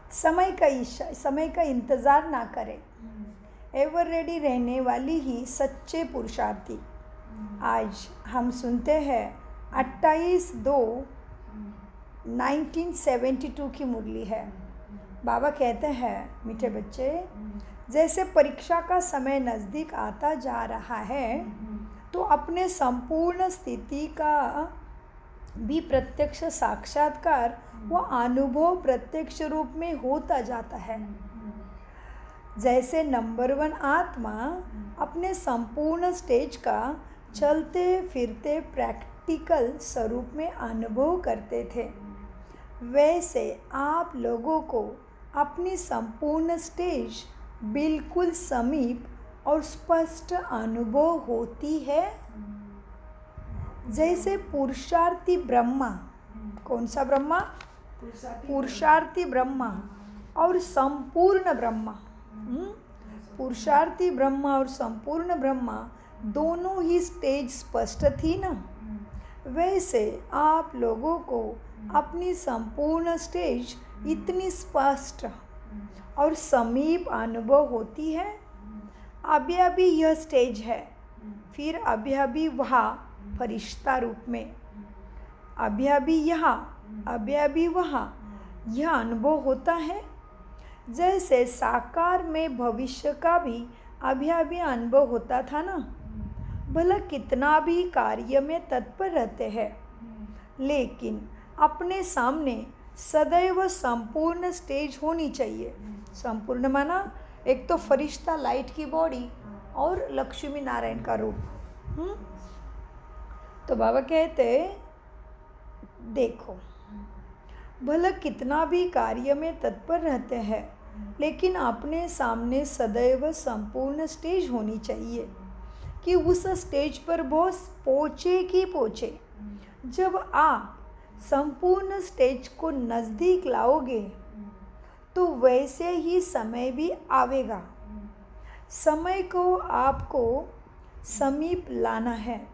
समय का इंतज़ार ना करें, एवर रेडी रहने वाली ही सच्चे पुरुषार्थी। आज हम सुनते हैं 28/2/1972 की मुरली है। बाबा कहते हैं, मीठे बच्चे, जैसे परीक्षा का समय नज़दीक आता जा रहा है तो अपने संपूर्ण स्थिति का भी प्रत्यक्ष साक्षात्कार व अनुभव प्रत्यक्ष रूप में होता जाता है। जैसे नंबर 1 आत्मा अपने संपूर्ण स्टेज का चलते फिरते प्रैक्टिकल स्वरूप में अनुभव करते थे, वैसे आप लोगों को अपनी संपूर्ण स्टेज बिल्कुल समीप और स्पष्ट अनुभव होती है। जैसे पुरुषार्थी ब्रह्मा, कौन सा ब्रह्मा? पुरुषार्थी ब्रह्मा और संपूर्ण ब्रह्मा, पुरुषार्थी ब्रह्मा और संपूर्ण ब्रह्मा दोनों ही स्टेज स्पष्ट थी ना, वैसे आप लोगों को अपनी संपूर्ण स्टेज इतनी स्पष्ट और समीप अनुभव होती है। अभी अभी यह स्टेज है, फिर अभी अभी वहाँ फरिश्ता रूप में, अभी अभी यहाँ, अभी अभी वहाँ, यह अनुभव होता है। जैसे साकार में भविष्य का भी अभी अभी अनुभव होता था ना। भला कितना भी कार्य में तत्पर रहते हैं, लेकिन अपने सामने सदैव संपूर्ण स्टेज होनी चाहिए। संपूर्ण माना एक तो फरिश्ता लाइट की बॉडी और लक्ष्मी नारायण का रूप। तो बाबा कहते, देखो, भला कितना भी कार्य में तत्पर रहते हैं, लेकिन अपने सामने सदैव संपूर्ण स्टेज होनी चाहिए कि उस स्टेज पर बॉस पहुँचे कि पहुँचे। जब आप संपूर्ण स्टेज को नज़दीक लाओगे तो वैसे ही समय भी आवेगा। समय को आपको समीप लाना है,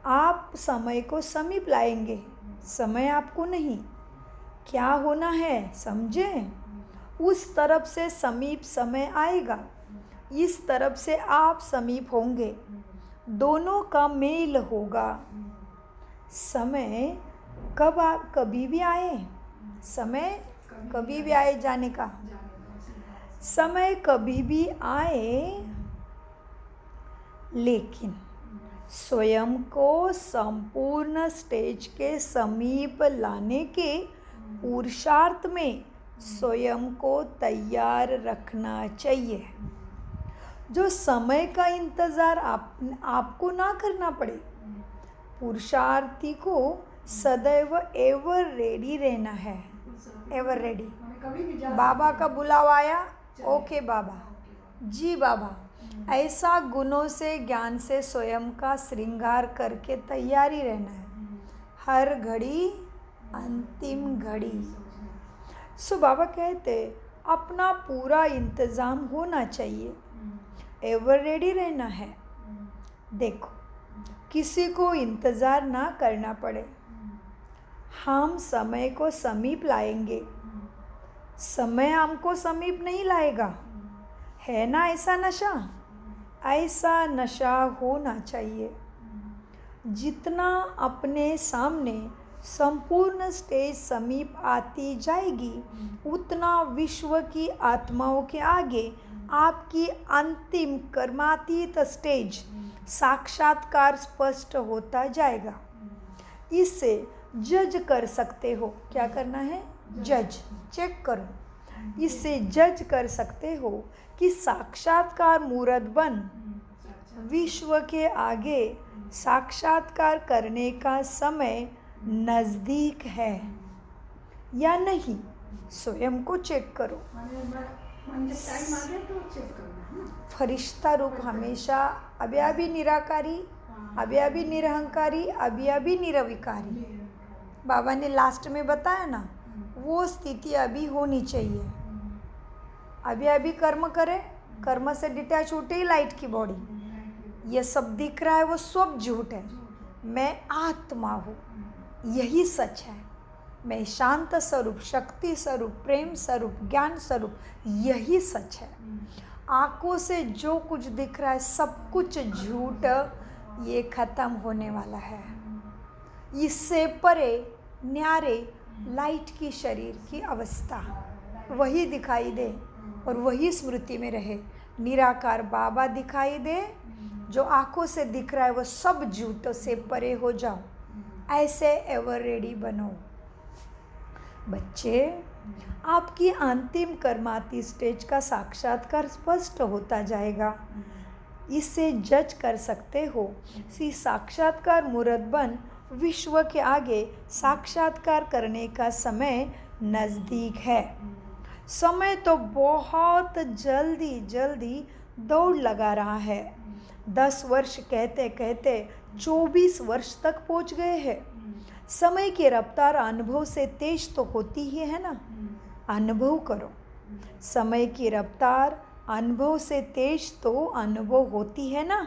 आप समय को समीप लाएंगे, समय आपको नहीं। क्या होना है समझें? उस तरफ से समीप समय आएगा, इस तरफ से आप समीप होंगे, दोनों का मेल होगा। समय कभी भी आए, समय कभी भी आए जाने का, समय कभी भी आए, लेकिन स्वयं को संपूर्ण स्टेज के समीप लाने के पुरुषार्थ में स्वयं को तैयार रखना चाहिए। जो समय का इंतज़ार आपको ना करना पड़े। पुरुषार्थी को सदैव एवर रेडी रहना है, एवर रेडी। बाबा का बुलावा आया, ओके बाबा, जी बाबा, ऐसा गुणों से ज्ञान से स्वयं का श्रृंगार करके तैयारी रहना है, हर घड़ी अंतिम घड़ी। सो बाबा कहते अपना पूरा इंतज़ाम होना चाहिए, एवर रेडी रहना है। देखो, किसी को इंतज़ार ना करना पड़े, हम समय को समीप लाएंगे, समय हमको समीप नहीं लाएगा, है ना ऐसा नशा? ऐसा नशा होना चाहिए। जितना अपने सामने संपूर्ण स्टेज समीप आती जाएगी, उतना विश्व की आत्माओं के आगे आपकी अंतिम कर्मातीत स्टेज साक्षात्कार स्पष्ट होता जाएगा। इससे जज कर सकते हो, क्या करना है? जज, चेक करो। इससे जज कर सकते हो कि साक्षात्कार मूर्त बन विश्व के आगे साक्षात्कार करने का समय नज़दीक है या नहीं, स्वयं को चेक करो। फरिश्ता रूप हमेशा अभी अभी निराकारी, अभी अभी निरहंकारी, अभी अभी निरविकारी। बाबा ने लास्ट में बताया ना, वो स्थिति अभी होनी चाहिए। अभी अभी कर्म करे, कर्म से डिटैच होते ही लाइट की बॉडी, ये सब दिख रहा है वो सब झूठ है। मैं आत्मा हूँ, यही सच है। मैं शांत स्वरूप, शक्ति स्वरूप, प्रेम स्वरूप, ज्ञान स्वरूप, यही सच है। आंखों से जो कुछ दिख रहा है सब कुछ झूठ, ये खत्म होने वाला है। इससे परे न्यारे लाइट की शरीर की अवस्था वही दिखाई दे और वही स्मृति में रहे। निराकार बाबा दिखाई दे, जो आंखों से दिख रहा है वो सब झूठ से परे हो जाओ, ऐसे एवर रेडी बनो। बच्चे, आपकी अंतिम कर्माती स्टेज का साक्षात्कार स्पष्ट होता जाएगा। इससे जज कर सकते हो कि साक्षात्कार मुरद्दबन विश्व के आगे साक्षात्कार करने का समय नज़दीक है। समय तो बहुत जल्दी जल्दी दौड़ लगा रहा है। 10 वर्ष कहते कहते 24 वर्ष तक पहुंच गए हैं। समय की रफ्तार अनुभव से तेज तो होती ही है ना। अनुभव करो, समय की रफ्तार अनुभव से तेज तो अनुभव होती है ना।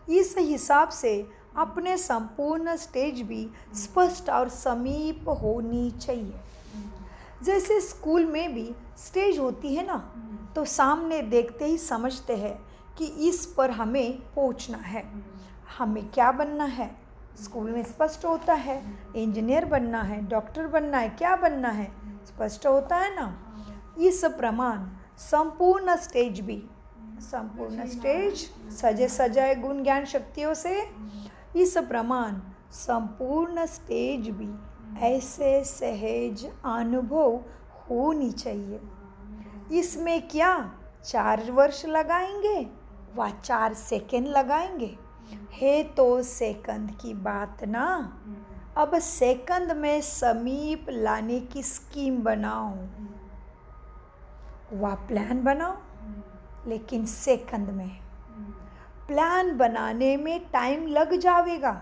इस हिसाब से अपने संपूर्ण स्टेज भी स्पष्ट और समीप होनी चाहिए। जैसे स्कूल में भी स्टेज होती है ना, तो सामने देखते ही समझते हैं कि इस पर हमें पहुंचना है, हमें क्या बनना है। स्कूल में स्पष्ट होता है, इंजीनियर बनना है, डॉक्टर बनना है, क्या बनना है, स्पष्ट होता है ना। इस प्रमाण संपूर्ण स्टेज भी, संपूर्ण स्टेज सजे सजाए गुण ज्ञान शक्तियों से, इस प्रमाण संपूर्ण स्टेज भी ऐसे सहज अनुभव होनी चाहिए। इसमें क्या 4 वर्ष लगाएंगे व 4 सेकंड लगाएंगे, है तो सेकंड की बात ना। अब सेकंड में समीप लाने की स्कीम बनाओ, वह प्लान बनाओ, लेकिन सेकंड में। प्लान बनाने में टाइम लग जाएगा,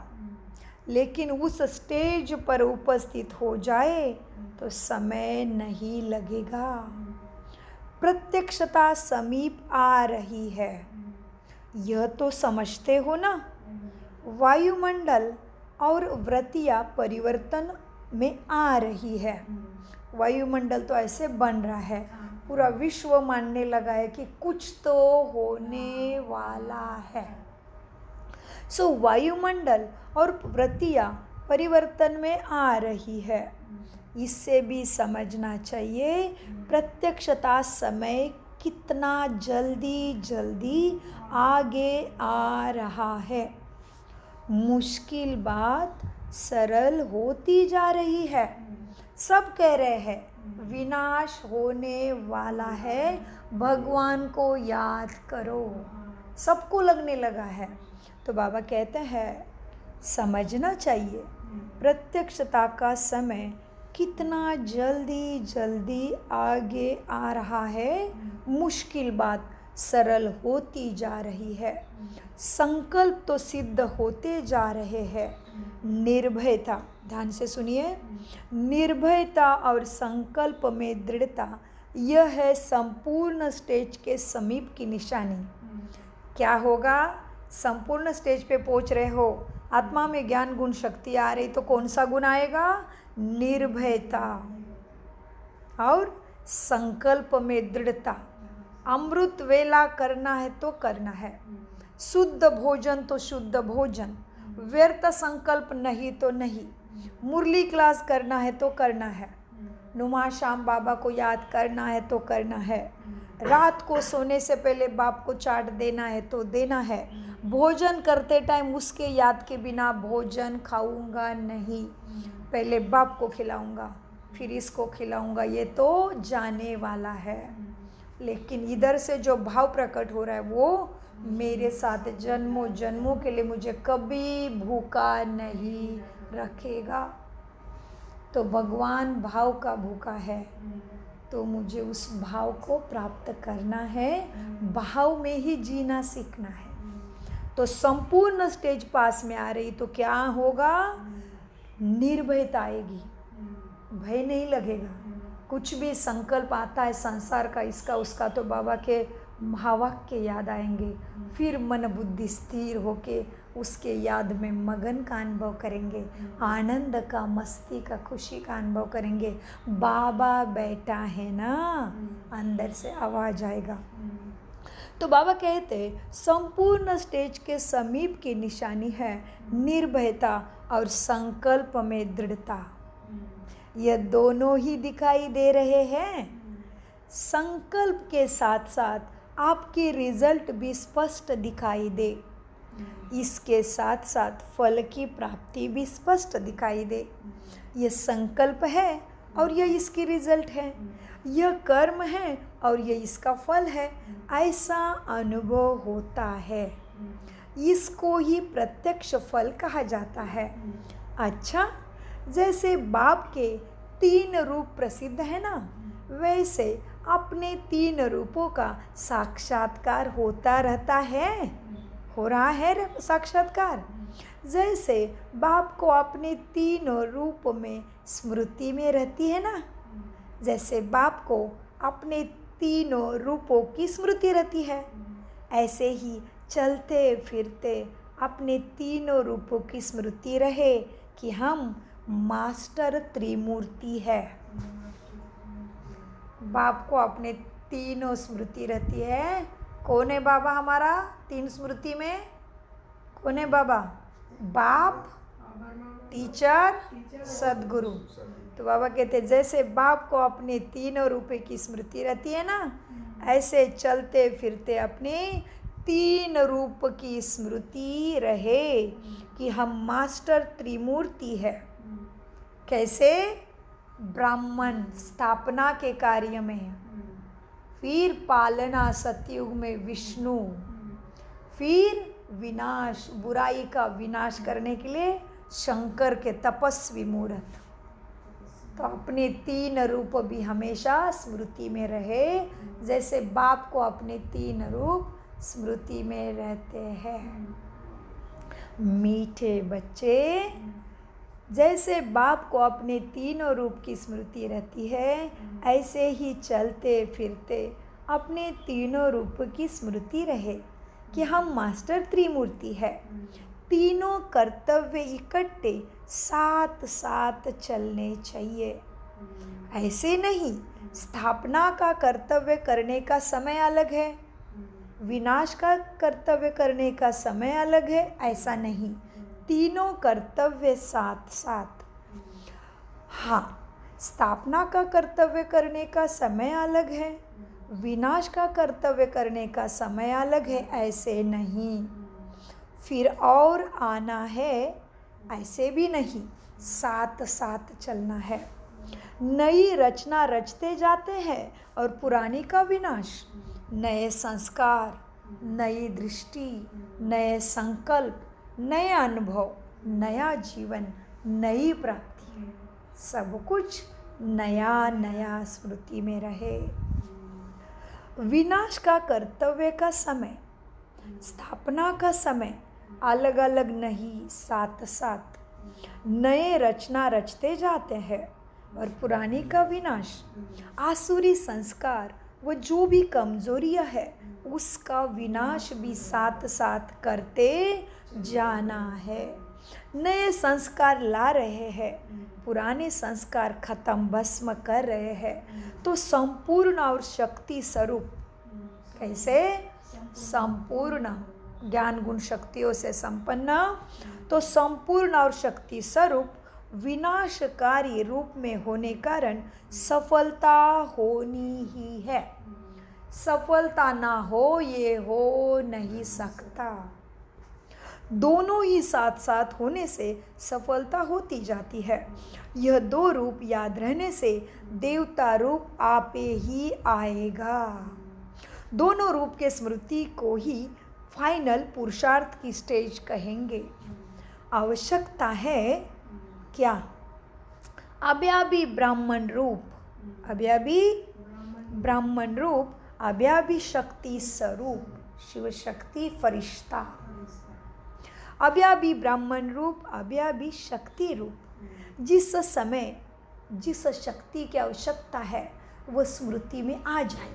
लेकिन उस स्टेज पर उपस्थित हो जाए तो समय नहीं लगेगा। प्रत्यक्षता समीप आ रही है, यह तो समझते हो ना। वायुमंडल और वृत्तियाँ परिवर्तन में आ रही है। वायुमंडल तो ऐसे बन रहा है, पूरा विश्व मानने लगा है कि कुछ तो होने वाला है। सो वायुमंडल और वृत्तियाँ परिवर्तन में आ रही है। इससे भी समझना चाहिए प्रत्यक्षता समय कितना जल्दी जल्दी आगे आ रहा है। मुश्किल बात सरल होती जा रही है। सब कह रहे हैं विनाश होने वाला है, भगवान को याद करो, सबको लगने लगा है। तो बाबा कहते हैं समझना चाहिए प्रत्यक्षता का समय कितना जल्दी जल्दी आगे आ रहा है। मुश्किल बात सरल होती जा रही है। संकल्प तो सिद्ध होते जा रहे हैं। निर्भयता, ध्यान से सुनिए, निर्भयता और संकल्प में दृढ़ता, यह है संपूर्ण स्टेज के समीप की निशानी। क्या होगा? संपूर्ण स्टेज पे पहुंच रहे हो, आत्मा में ज्ञान गुण शक्ति आ रही, तो कौन सा गुण आएगा? निर्भयता और संकल्प में दृढ़ता। अमृत वेला करना है तो करना है, शुद्ध भोजन तो शुद्ध भोजन, व्यर्थ संकल्प नहीं तो नहीं। मुरली क्लास करना है तो करना है, नुमा शाम बाबा को याद करना है तो करना है, रात को सोने से पहले बाप को चाट देना है तो देना है। भोजन करते टाइम उसके याद के बिना भोजन खाऊंगा नहीं, पहले बाप को खिलाऊंगा फिर इसको खिलाऊंगा, ये तो जाने वाला है। लेकिन इधर से जो भाव प्रकट हो रहा है वो मेरे साथ जन्मों जन्मों के लिए मुझे कभी भूखा नहीं रखेगा। तो भगवान भाव का भूखा है, तो मुझे उस भाव को प्राप्त करना है, भाव में ही जीना सीखना है। तो संपूर्ण स्टेज पास में आ रही तो क्या होगा? निर्भयता आएगी, भय नहीं लगेगा। कुछ भी संकल्प आता है संसार का, इसका उसका, तो बाबा के महावाक्य याद आएंगे। फिर मन बुद्धि स्थिर होके उसके याद में मगन का अनुभव करेंगे, आनंद का, मस्ती का, खुशी का अनुभव करेंगे। बाबा बैठा है ना, अंदर से आवाज आएगा। तो बाबा कहते हैं संपूर्ण स्टेज के समीप की निशानी है निर्भयता और संकल्प में दृढ़ता। यह दोनों ही दिखाई दे रहे हैं। संकल्प के साथ साथ आपकी रिजल्ट भी स्पष्ट दिखाई दे, इसके साथ साथ फल की प्राप्ति भी स्पष्ट दिखाई दे। यह संकल्प है और यह इसकी रिजल्ट है, यह कर्म है और यह इसका फल है, ऐसा अनुभव होता है। इसको ही प्रत्यक्ष फल कहा जाता है। अच्छा, जैसे बाप के 3 रूप प्रसिद्ध है ना, वैसे अपने 3 रूपों का साक्षात्कार होता रहता है, हो रहा है साक्षात्कार। जैसे बाप को अपने 3 रूप में स्मृति में रहती है ना, जैसे बाप को अपने 3 रूपों की स्मृति रहती है, ऐसे ही चलते फिरते अपने 3 रूपों की स्मृति रहे कि हम मास्टर त्रिमूर्ति है। बाप को अपने 3 स्मृति रहती है। कौन है बाबा हमारा 3 स्मृति में? कौन है बाबा? बाप, टीचर, सदगुरु। तो बाबा कहते जैसे बाप को अपने 3 रूप की स्मृति रहती है ना, ऐसे चलते फिरते अपने 3 रूप की स्मृति रहे कि हम मास्टर त्रिमूर्ति है। कैसे? ब्राह्मण स्थापना के कार्य में, फिर पालना सतयुग में विष्णु, फिर विनाश, बुराई का विनाश करने के लिए शंकर के तपस्वी मूर्त। तो अपने 3 रूप भी हमेशा स्मृति में रहे, जैसे बाप को अपने 3 रूप स्मृति में रहते हैं। मीठे बच्चे, जैसे बाप को अपने 3 रूप की स्मृति रहती है, ऐसे ही चलते फिरते अपने 3 रूप की स्मृति रहे कि हम मास्टर त्रिमूर्ति है। तीनों कर्तव्य इकट्ठे साथ साथ चलने चाहिए। ऐसे नहीं, स्थापना का कर्तव्य करने का समय अलग है, विनाश का कर्तव्य करने का समय अलग है, ऐसा नहीं, तीनों कर्तव्य साथ साथ। हाँ, स्थापना का कर्तव्य करने का समय अलग है, विनाश का कर्तव्य करने का समय अलग है, ऐसे नहीं। फिर और आना है, ऐसे भी नहीं, साथ साथ चलना है। नई रचना रचते जाते हैं और पुरानी का विनाश। नए संस्कार, नई दृष्टि, नए संकल्प, नए अनुभव, नया जीवन, नई प्राप्ति, सब कुछ नया नया स्मृति में रहे। विनाश का कर्तव्य का समय, स्थापना का समय अलग अलग नहीं, साथ साथ। नए रचना रचते जाते हैं और पुरानी का विनाश। आसुरी संस्कार, वो जो भी कमजोरियां है, उसका विनाश भी साथ साथ करते जाना है। नए संस्कार ला रहे हैं, पुराने संस्कार खत्म भस्म कर रहे हैं। तो संपूर्ण और शक्ति स्वरूप, कैसे? संपूर्ण ज्ञान गुण शक्तियों से संपन्न, तो संपूर्ण और शक्ति स्वरूप विनाशकारी रूप में होने कारण सफलता होनी ही है। सफलता ना हो, ये हो नहीं सकता। दोनों ही साथ साथ होने से सफलता होती जाती है। यह 2 रूप याद रहने से देवता रूप आपे ही आएगा। दोनों रूप के स्मृति को ही फाइनल पुरुषार्थ की स्टेज कहेंगे। आवश्यकता है क्या? अव्यापी ब्राह्मण रूप, अव्यापी ब्राह्मण रूप, अव्यापी शक्ति स्वरूप, शिव शक्ति फरिश्ता। अव्यापी ब्राह्मण रूप, अव्यापी शक्ति रूप। जिस समय जिस शक्ति की आवश्यकता है वो स्मृति में आ जाए।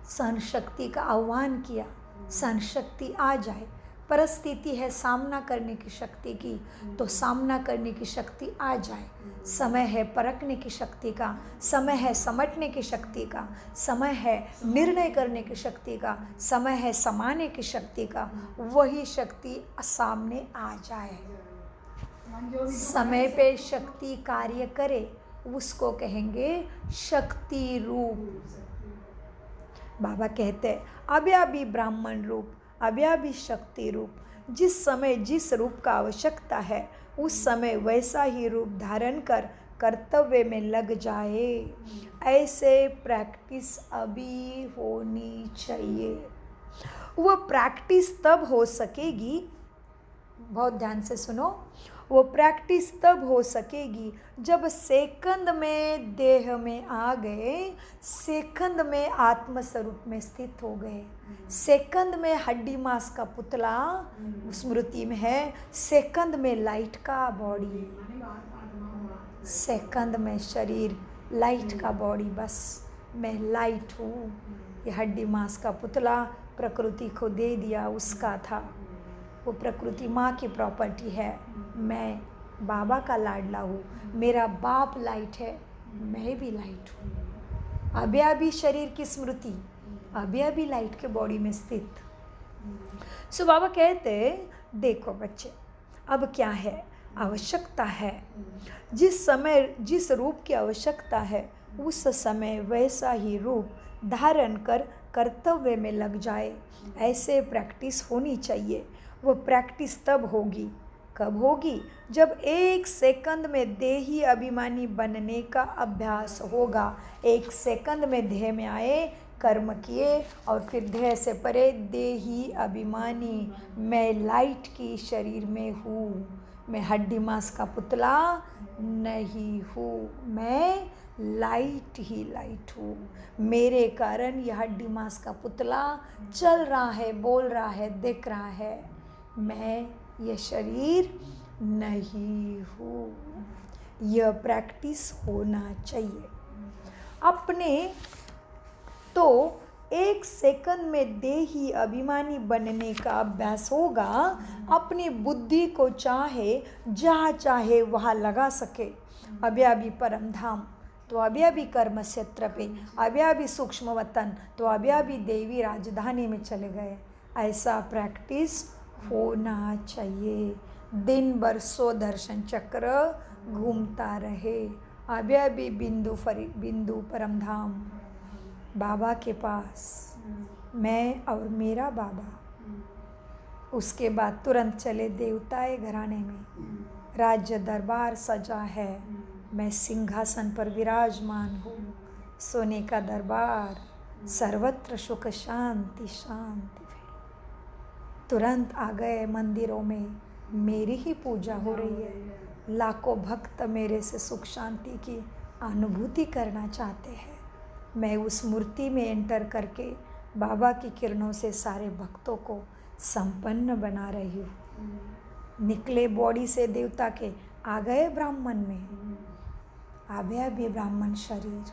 सहन शक्ति का आह्वान किया, सहन शक्ति आ जाए, परिस्थिति है सामना करने की शक्ति की, तो सामना करने की शक्ति आ जाए। समय है परखने की शक्ति का, समय है समझने की शक्ति का, समय है निर्णय करने की शक्ति का, समय है समाने की शक्ति का, वही शक्ति सामने आ जाए। समय पे शक्ति कार्य करे उसको कहेंगे शक्ति रूप। बाबा कहते हैं अभी ब्राह्मण रूप, अभी शक्ति रूप। जिस समय जिस रूप का आवश्यकता है उस समय वैसा ही रूप धारण कर कर्तव्य में लग जाए। ऐसे प्रैक्टिस अभी होनी चाहिए। वो प्रैक्टिस तब हो सकेगी, बहुत ध्यान से सुनो, वो प्रैक्टिस तब हो सकेगी जब सेकंड में देह में आ गए, सेकंड में आत्म स्वरूप में स्थित हो गए। सेकंड में हड्डी मांस का पुतला स्मृति में है, सेकंड में लाइट का बॉडी, सेकंड में शरीर लाइट का बॉडी। बस मैं लाइट हूँ। ये हड्डी मांस का पुतला प्रकृति को दे दिया, उसका था। वो प्रकृति माँ की प्रॉपर्टी है। मैं बाबा का लाडला हूँ, मेरा बाप लाइट है, मैं भी लाइट हूँ। अभी शरीर की स्मृति, अभी लाइट के बॉडी में स्थित। सो बाबा कहते देखो बच्चे, अब क्या है, आवश्यकता है। जिस समय जिस रूप की आवश्यकता है उस समय वैसा ही रूप धारण कर कर्तव्य में लग जाए। ऐसे प्रैक्टिस होनी चाहिए। वो प्रैक्टिस तब होगी, कब होगी? जब एक सेकंड में देही अभिमानी बनने का अभ्यास होगा। एक सेकंड में देह में आए, कर्म किए और फिर देह से परे देही अभिमानी, मैं लाइट की शरीर में हूँ, मैं हड्डी मांस का पुतला नहीं हूँ, मैं लाइट ही लाइट हूँ। मेरे कारण यह हड्डी मांस का पुतला चल रहा है, बोल रहा है, दिख रहा है। मैं ये शरीर नहीं हूँ। यह प्रैक्टिस होना चाहिए। अपने तो एक सेकंड में देही अभिमानी बनने का अभ्यास होगा। अपनी बुद्धि को चाहे जहाँ चाहे वहाँ लगा सके। अभी परम धाम तो अभी कर्म क्षेत्र पे, अभी सूक्ष्म वतन तो अभी देवी राजधानी में चले गए। ऐसा प्रैक्टिस होना चाहिए। दिन भर 100 दर्शन चक्र घूमता रहे। अभी बिंदु परम धाम बाबा के पास, मैं और मेरा बाबा। उसके बाद तुरंत चले देवताए घराने में। राज्य दरबार सजा है, मैं सिंहासन पर विराजमान हूँ। सोने का दरबार, सर्वत्र सुख शांति शांति। तुरंत आ गए मंदिरों में, मेरी ही पूजा हो रही है। लाखों भक्त मेरे से सुख शांति की अनुभूति करना चाहते हैं। मैं उस मूर्ति में एंटर करके बाबा की किरणों से सारे भक्तों को संपन्न बना रही हूँ। निकले बॉडी से देवता के, आ गए ब्राह्मण में। अभी ब्राह्मण शरीर,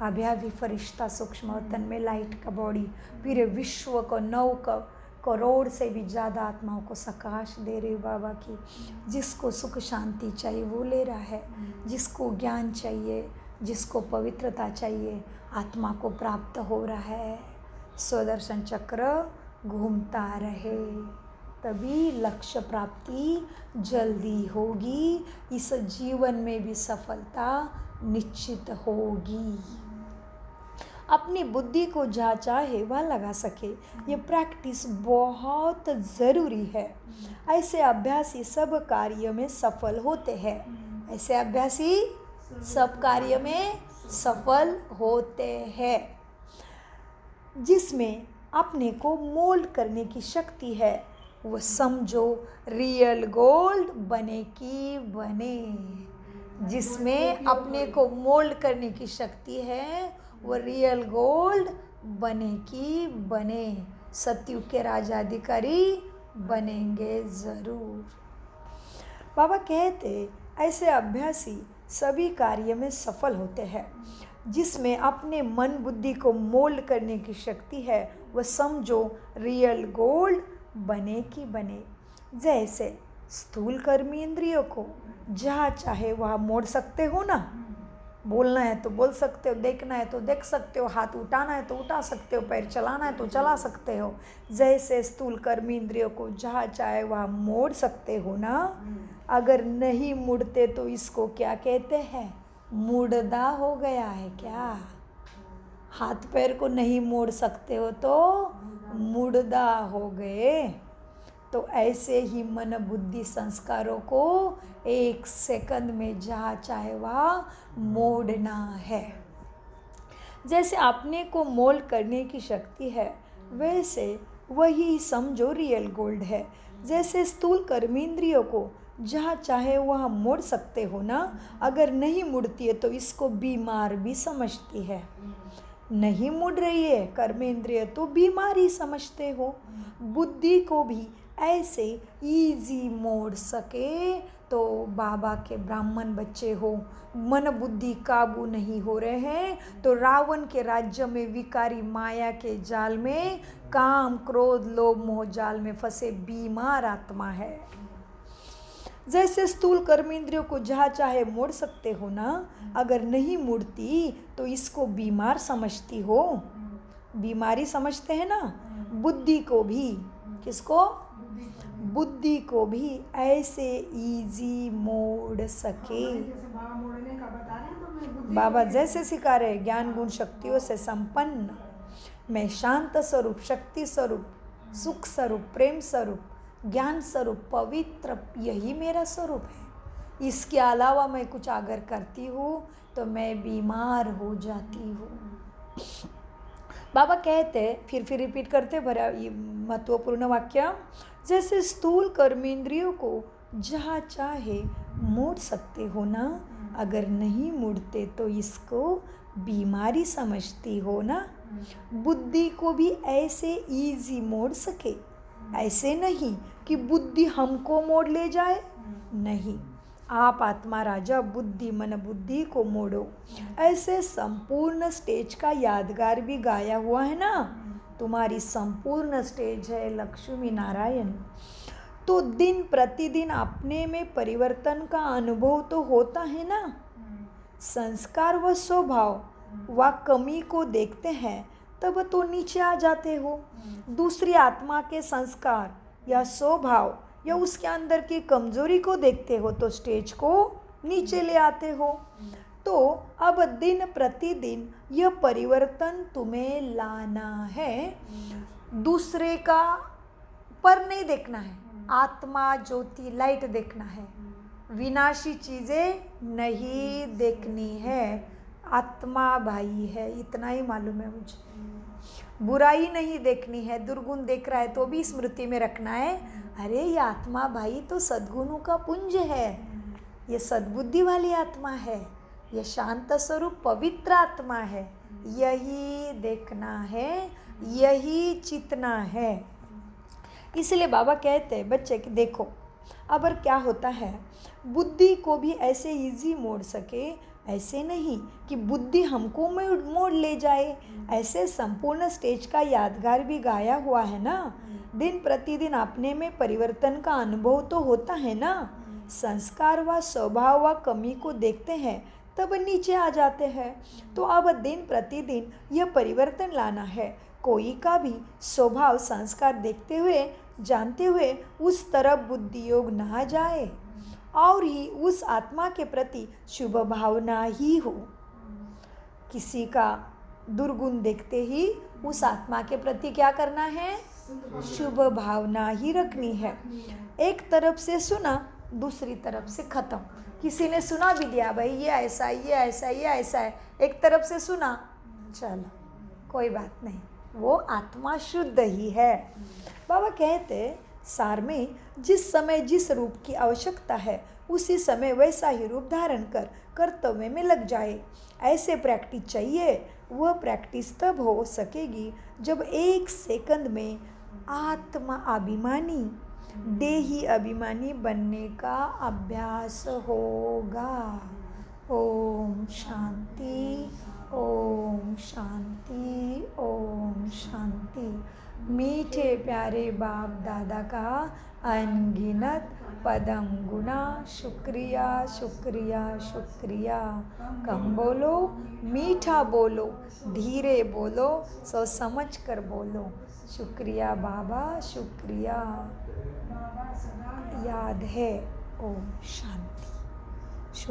अभी फरिश्ता सूक्ष्म वतन में लाइट का बॉडी। पूरे विश्व को 9 करोड़ से भी ज़्यादा आत्माओं को सकाश दे रही बाबा की। जिसको सुख शांति चाहिए वो ले रहा है, जिसको ज्ञान चाहिए, जिसको पवित्रता चाहिए, आत्मा को प्राप्त हो रहा है। स्वदर्शन चक्र घूमता रहे, तभी लक्ष्य प्राप्ति जल्दी होगी। इस जीवन में भी सफलता निश्चित होगी। अपनी बुद्धि को जहाँ चाहे वहाँ लगा सके, ये प्रैक्टिस बहुत ज़रूरी है। ऐसे अभ्यासी सब कार्य में सफल होते हैं। ऐसे अभ्यासी सब कार्य में सफल होते हैं। जिसमें अपने को मोल्ड करने की शक्ति है, वो समझो रियल गोल्ड बने की बने। जिसमें अपने को मोल्ड करने की शक्ति है, वो रियल गोल्ड बने की बने। सतयुग के राजाधिकारी बनेंगे ज़रूर। बाबा कहते ऐसे अभ्यासी सभी कार्य में सफल होते हैं। जिसमें अपने मन बुद्धि को मोल्ड करने की शक्ति है, वह समझो रियल गोल्ड बने कि बने। जैसे स्थूल कर्मी इंद्रियों को जहाँ चाहे वहाँ मोड़ सकते हो ना, बोलना है तो बोल सकते हो, देखना है तो देख सकते हो, हाथ उठाना है तो उठा सकते हो, पैर चलाना है तो चला सकते हो। जैसे स्थूल कर्मी इंद्रियों को जहाँ चाहे वहाँ मोड़ सकते हो ना, अगर नहीं मुड़ते तो इसको क्या कहते हैं? मुड़दा हो गया है क्या? हाथ पैर को नहीं मोड़ सकते हो तो मुड़दा हो गए। तो ऐसे ही मन बुद्धि संस्कारों को 1 सेकंड में जहाँ चाहे वहाँ मोड़ना है। जैसे अपने को मोल्ड करने की शक्ति है, वैसे वही समझो रियल गोल्ड है। जैसे स्थूल कर्मेंद्रियों को जहाँ चाहे वहाँ मोड़ सकते हो ना, अगर नहीं मुड़ती है तो इसको बीमार भी समझती है। नहीं मुड़ रही है कर्मेंद्रिय तो बीमारी समझते हो। बुद्धि को भी ऐसे इजी मोड़ सके तो बाबा के ब्राह्मण बच्चे हो, मन बुद्धि काबू नहीं हो रहे हैं तो रावण के राज्य में विकारी माया के जाल में, काम क्रोध लोभ मोह जाल में फंसे बीमार आत्मा है। जैसे स्थूल कर्मेंद्रियों को जहाँ चाहे मोड़ सकते हो ना, अगर नहीं मुड़ती तो इसको बीमार समझती हो। बीमारी समझते हैं ना। बुद्धि को भी, किसको? बुद्धि को भी ऐसे इजी मोड़ सके। बाबा जैसे सिखा रहे, ज्ञान गुण शक्तियों से संपन्न मैं शांत स्वरूप, शक्ति स्वरूप, सुख स्वरूप, प्रेम स्वरूप, ज्ञान स्वरूप, पवित्र, यही मेरा स्वरूप है। इसके अलावा मैं कुछ अगर करती हूँ तो मैं बीमार हो जाती हूँ। बाबा कहते, फिर रिपीट करते, बड़ा महत्वपूर्ण वाक्य। जैसे स्थूल कर्मेंद्रियों को जहाँ चाहे मोड़ सकते हो ना, अगर नहीं मुड़ते तो इसको बीमारी समझती हो ना। बुद्धि को भी ऐसे इजी मोड़ सके, ऐसे नहीं कि बुद्धि हमको मोड़ ले जाए, नहीं। आप आत्मा राजा बुद्धि मन बुद्धि को मोड़ो। ऐसे संपूर्ण स्टेज का यादगार भी गाया हुआ है ना। तुम्हारी संपूर्ण स्टेज है लक्ष्मी नारायण। तो दिन प्रतिदिन अपने में परिवर्तन का अनुभव तो होता है ना। संस्कार व स्वभाव व कमी को देखते हैं तब तो नीचे आ जाते हो। दूसरी आत्मा के संस्कार या स्वभाव या उसके अंदर की कमजोरी को देखते हो तो स्टेज को नीचे ले आते हो। तो अब दिन प्रतिदिन यह परिवर्तन तुम्हें लाना है। दूसरे का पर नहीं देखना है, आत्मा ज्योति लाइट देखना है। विनाशी चीज़ें नहीं देखनी है। आत्मा भाई है, इतना ही मालूम है मुझे। बुराई नहीं देखनी है। दुर्गुण देख रहा है तो भी स्मृति में रखना है, अरे ये आत्मा भाई तो सद्गुणों का पुंज है, ये सद्बुद्धि वाली आत्मा है, ये शांत स्वरूप पवित्र आत्मा है। यही देखना है, यही चितना है। इसलिए बाबा कहते हैं बच्चे कि देखो अब क्या होता है, बुद्धि को भी ऐसे इजी मोड़ सके, ऐसे नहीं कि बुद्धि हमको मोड़ ले जाए। ऐसे संपूर्ण स्टेज का यादगार भी गाया हुआ है ना। दिन प्रतिदिन अपने में परिवर्तन का अनुभव तो होता है ना। संस्कार व स्वभाव व कमी को देखते हैं तब नीचे आ जाते हैं। तो अब दिन प्रतिदिन यह परिवर्तन लाना है। कोई का भी स्वभाव संस्कार देखते हुए जानते हुए उस तरफ बुद्धि योग ना जाए और ही उस आत्मा के प्रति शुभ भावना ही हो। किसी का दुर्गुण देखते ही उस आत्मा के प्रति क्या करना है? शुभ भावना ही रखनी है। एक तरफ से सुना, दूसरी तरफ से खत्म। किसी ने सुना भी दिया, भाई ये ऐसा है, ये ऐसा है, ये ऐसा है, एक तरफ से सुना, चलो कोई बात नहीं, वो आत्मा शुद्ध ही है। बाबा कहते सार में जिस समय जिस रूप की आवश्यकता है उसी समय वैसा ही रूप धारण कर कर्तव्य में लग जाए। ऐसे प्रैक्टिस चाहिए। वह प्रैक्टिस तब हो सकेगी जब 1 सेकंड में आत्मा अभिमानी देही अभिमानी बनने का अभ्यास होगा। ओम शांति, ओम शांति, ओम शांति। मैं मीठे प्यारे बाप दादा का अनगिनत पदम गुना शुक्रिया शुक्रिया शुक्रिया। कम बोलो, मीठा बोलो, धीरे बोलो, सोच समझ कर बोलो। शुक्रिया बाबा, शुक्रिया। याद है। ओम शांति।